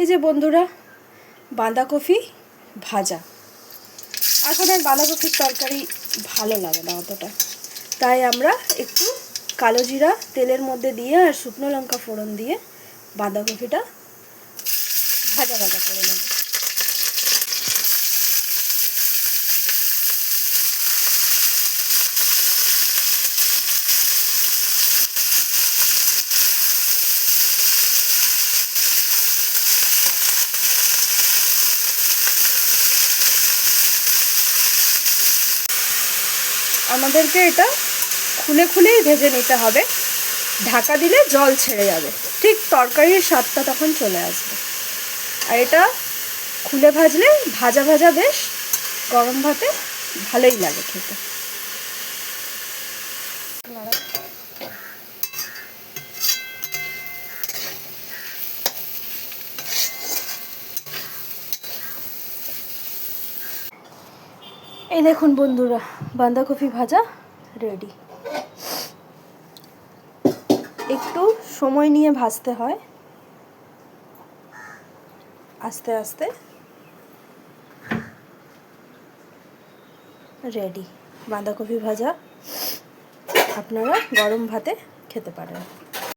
এই যে বন্ধুরা, বাঁধাকপি ভাজা। এখন আর বাঁধাকপির তরকারি ভালো লাগে না অতটা, তাই আমরা একটু কালো জিরা তেলের মধ্যে দিয়ে আর শুকনো লঙ্কা ফোড়ন দিয়ে বাঁধাকপিটা ভাজা ভাজা করে নেব। আমাদেরকে এটা খুলে খুলেই ভেজে নিতে হবে, ঢাকা দিলে জল ছেড়ে যাবে, ঠিক তরকারির স্বাদটা তখন চলে আসবে। আর এটা খুলে ভাজলে ভাজা ভাজা বেশ গরম ভাতে ভালোই লাগে খেতে। এই দেখুন বন্ধুরা, বাঁধাকপি ভাজা রেডি। একটু সময় নিয়ে ভাজতে হয়, আস্তে আস্তে। রেডি বাঁধাকপি ভাজা, আপনারা গরম ভাতে খেতে পারেন।